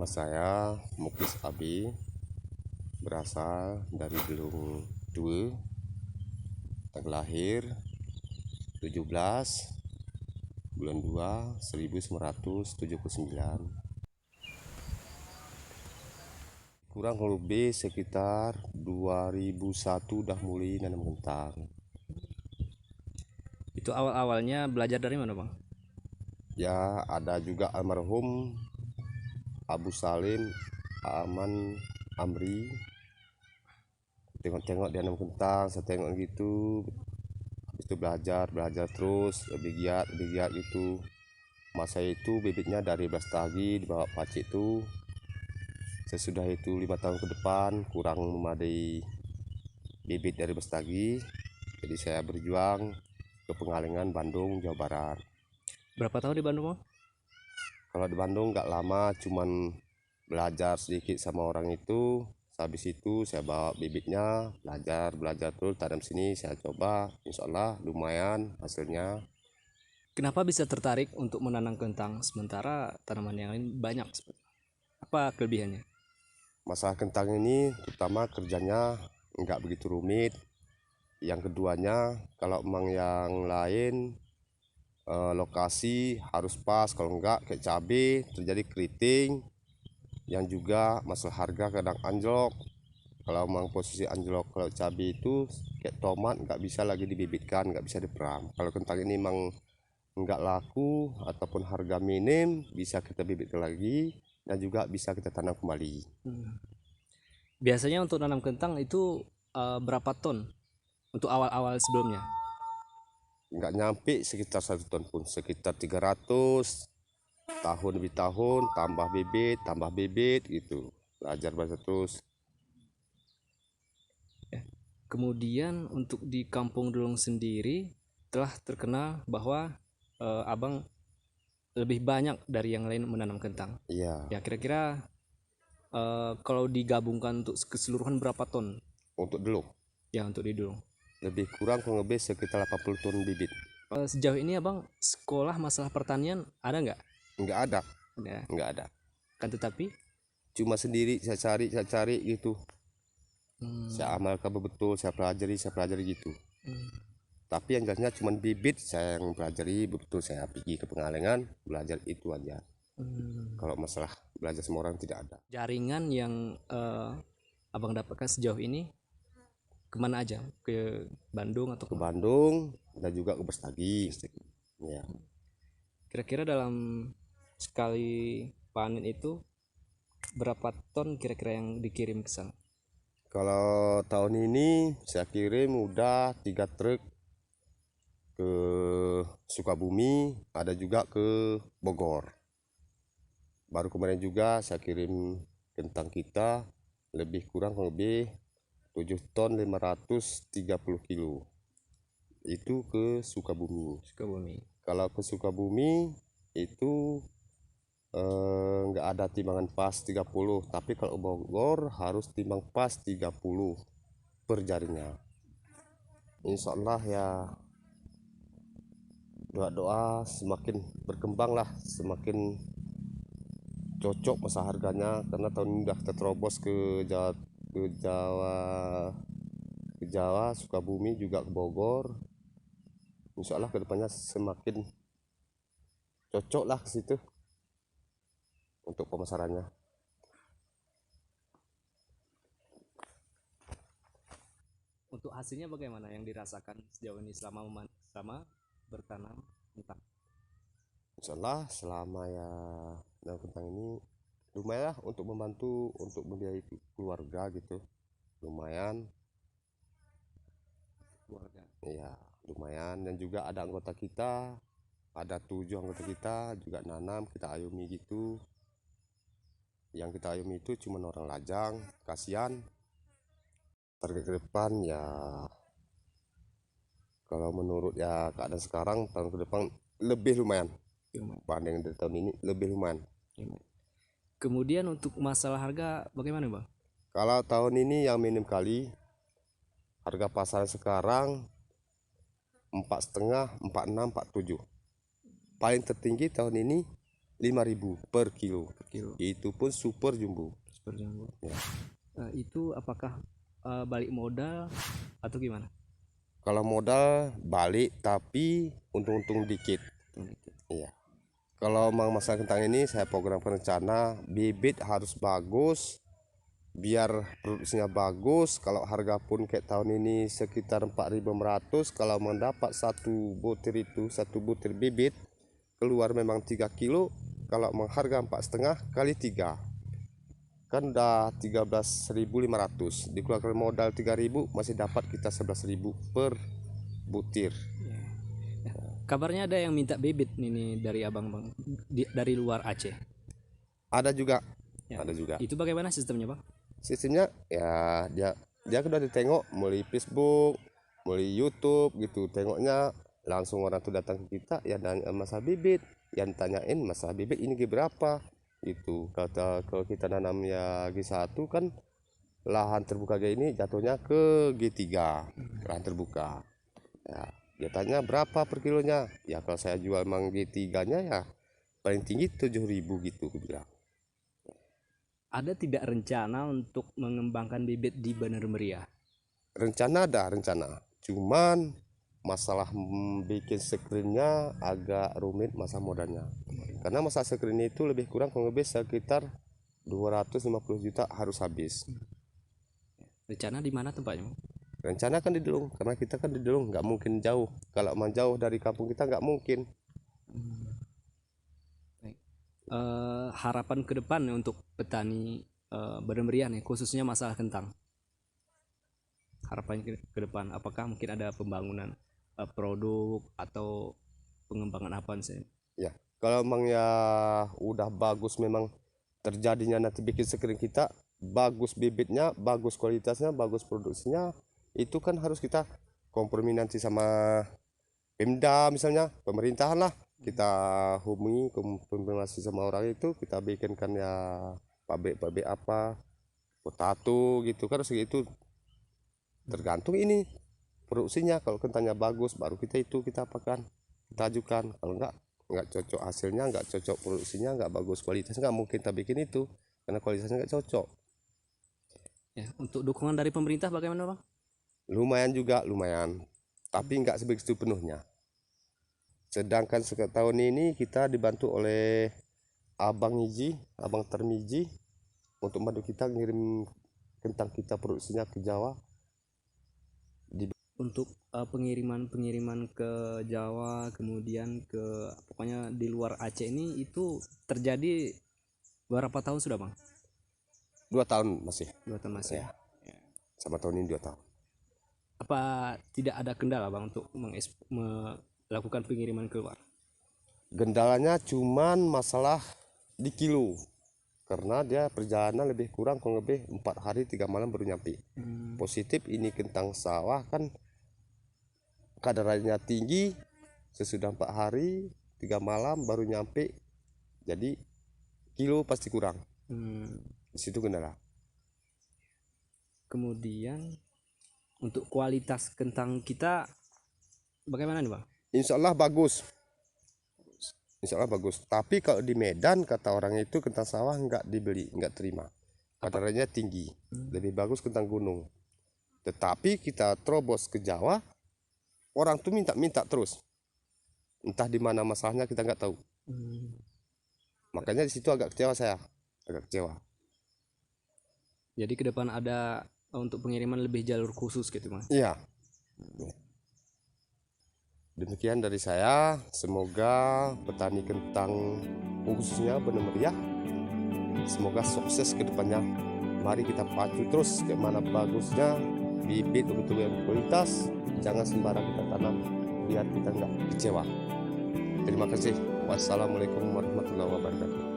Nama saya Muklis Abi, berasal dari Delung 2, tanggal lahir 17 bulan 2 1979. Kurang lebih sekitar 2001 udah mulai nanam kentang. Itu awal-awalnya belajar dari mana, Bang? Ya, ada juga almarhum Abu Salim Aman Amri. Tengok-tengok dia nanam kentang, saya tengok gitu. Habis itu belajar terus, lebih giat gitu. Masa itu bibitnya dari Blastagi dibawa Pacik itu. Sesudah itu 5 tahun ke depan kurang memadai bibit dari Blastagi, jadi saya berjuang ke Pengalengan, Bandung, Jawa Barat. Berapa tahun di Bandung, Bang? Kalau di Bandung nggak lama, cuman belajar sedikit sama orang itu. Habis itu saya bawa bibitnya, belajar terus tanam sini, saya coba, insya Allah lumayan hasilnya. Kenapa bisa tertarik untuk menanam kentang sementara tanaman yang lain banyak? Apa kelebihannya? Masalah kentang ini terutama kerjanya nggak begitu rumit. Yang keduanya, kalau emang yang lain lokasi harus pas, kalau enggak kayak cabai terjadi keriting. Yang juga masalah harga kadang anjlok. Kalau emang posisi anjlok, kalau cabai itu kayak tomat nggak bisa lagi dibibitkan, nggak bisa diperam. Kalau kentang ini emang nggak laku ataupun harga minim, bisa kita bibitkan lagi dan juga bisa kita tanam kembali. Biasanya untuk nanam kentang itu berapa ton untuk awal-awal sebelumnya? Nggak nyampe sekitar 1 ton pun, sekitar 300 tahun lebih tahun, tambah bibit gitu, belajar terus. Kemudian untuk di Kampung Dulung sendiri telah terkenal bahwa Abang lebih banyak dari yang lain menanam kentang. Iya, Ya, kira-kira kalau digabungkan untuk keseluruhan berapa ton untuk dulu ya untuk di Dulung? lebih kurang lebih sekitar 80 ton bibit. Sejauh ini Abang sekolah masalah pertanian ada nggak? Nggak ada, Ada. nggak ada. Kan tetapi Cuma sendiri saya cari gitu. Saya amalkan betul, saya pelajari gitu. Tapi yang jelasnya cuma bibit saya yang pelajari betul, saya pergi ke Pengalengan belajar itu aja. Kalau masalah belajar semua orang tidak ada. jaringan yang Abang dapatkan sejauh ini kemana aja? Ke Bandung atau Ke kemana? Bandung dan juga ke Bestagi. Ya. Kira-kira dalam sekali panen itu berapa ton kira-kira yang dikirim ke sana? Kalau tahun ini saya kirim udah 3 truk ke Sukabumi, ada juga ke Bogor. Baru kemarin juga saya kirim kentang kita lebih 7 ton 530 kilo. Itu ke Sukabumi. Sukabumi. Kalau ke Sukabumi itu nggak ada timbangan pas 30, tapi kalau Bogor harus timbang pas 30 per jaringnya. Insya Allah ya, doa-doa semakin berkembang lah, semakin cocok masa harganya, karena tahun ini udah kita terobos ke Jawa, Sukabumi juga ke Bogor. Insya Allah kedepannya semakin cocok lah ke situ untuk pemasarannya. Untuk hasilnya bagaimana yang dirasakan sejauh ini selama bertanam kentang? Insya Allah selama ya dalam kentang ini lumayan lah untuk membantu untuk membiayai keluarga gitu, lumayan. Keluarga. Iya, lumayan. Dan juga ada anggota kita, ada 7 anggota kita juga nanam, kita ayomi gitu. Yang kita ayomi itu cuma orang lajang, kasihan. Target ke depan ya, kalau menurut ya keadaan sekarang, tahun ke depan lebih lumayan. Banding dari tahun ini lebih lumayan. Kemudian untuk masalah harga bagaimana, Bang? Kalau tahun ini yang minim kali, harga pasar sekarang 4,5, 46, 47. Paling tertinggi tahun ini 5.000 per kilo. per kilo. Itu pun super jumbo. Super jumbo. Ya. Itu apakah balik modal atau gimana? Kalau modal balik tapi untung-untung dikit. Iya. Kalau Mang masalah kentang ini saya program rencana bibit harus bagus biar produksinya bagus. Kalau harga pun kayak tahun ini sekitar 4.500, kalau mendapat satu butir bibit keluar memang 3 kilo. Kalau mengharga 4,5 kali 3 kan udah 13.500, dikeluarkan modal 3.000 masih dapat kita 11.000 per butir. Kabarnya ada yang minta bibit ini dari abang bang dari luar Aceh. Ada juga. Ya. Ada juga. Itu bagaimana sistemnya bang? Sistemnya ya dia udah ditengok mulai Facebook, mulai YouTube gitu, tengoknya langsung orang tuh datang ke kita ya, dan masalah bibit yang tanyain masalah bibit ini berapa gitu. Kalau kita nanam ya G1 kan lahan terbuka kayak ini jatuhnya ke G3 lahan terbuka ya, dia tanya berapa per kilonya ya, kalau saya jual mang G3 nya ya paling tinggi 7.000 gitu aku bilang. Ada tidak rencana untuk mengembangkan bibit di Bener Meriah? Rencana ada rencana, cuman masalah bikin screennya agak rumit masa modalnya, karena masa screen itu lebih kurang lebih sekitar 250 juta harus habis. Rencana di mana tempatnya? Rencana kan di Delung, karena kita kan di Delung nggak mungkin jauh, kalau mau jauh dari kampung kita nggak mungkin. Harapan ke depan untuk petani Bener Meriah nih, khususnya masalah kentang. Harapan ke depan, apakah mungkin ada pembangunan produk atau pengembangan apa sih? Ya, kalau memang ya udah bagus memang terjadinya nanti bikin screen kita bagus, bibitnya bagus, kualitasnya bagus, produksinya itu kan harus kita kompromi nanti sama Pemda misalnya, pemerintahan lah, kita hubungi komunikasi sama orang itu, kita bikinkan ya pabrik apa potato gitu kan, segitu tergantung ini produksinya. Kalau kentangnya bagus baru kita apakan, kita ajukan. Kalau nggak cocok hasilnya, nggak cocok produksinya, nggak bagus kualitasnya, nggak mungkin kita bikin itu karena kualitasnya nggak cocok. Ya, untuk dukungan dari pemerintah bagaimana bang? Lumayan juga, lumayan, tapi nggak sebegitu penuhnya. Sedangkan tahun ini kita dibantu oleh Abang Termiji untuk bantu kita ngirim kentang kita produksinya ke Jawa. Untuk pengiriman ke Jawa, kemudian ke pokoknya di luar Aceh ini, itu terjadi berapa tahun sudah bang? 2 tahun masih. 2 tahun masih. Ya. Sama tahun ini 2 tahun. Apa tidak ada kendala bang untuk melakukan pengiriman keluar? Kendalanya cuman masalah di kilo, karena dia perjalanan lebih kurang lebih 4 hari 3 malam baru nyampe. Positif ini kentang sawah kan kadarannya tinggi, sesudah 4 hari 3 malam baru nyampe, jadi kilo pasti kurang. Di situ kendala. Kemudian untuk kualitas kentang kita bagaimana nih bang? Insya Allah bagus. Insya Allah bagus. Tapi kalau di Medan kata orang itu kentang sawah nggak dibeli, nggak terima. Kadarannya tinggi. Lebih bagus kentang gunung. Tetapi kita terobos ke Jawa, orang tuh minta terus. Entah di mana masalahnya kita nggak tahu. Makanya di situ agak kecewa saya, agak kecewa. Jadi ke depan ada untuk pengiriman lebih jalur khusus gitu bang? Iya. Demikian dari saya, semoga petani kentang khususnya Bener Meriah semoga sukses ke depannya. Mari kita pacu terus ke mana bagusnya bibit untuk yang kualitas, jangan sembarang kita tanam biar kita nggak kecewa. Terima kasih. Wassalamualaikum warahmatullahi wabarakatuh.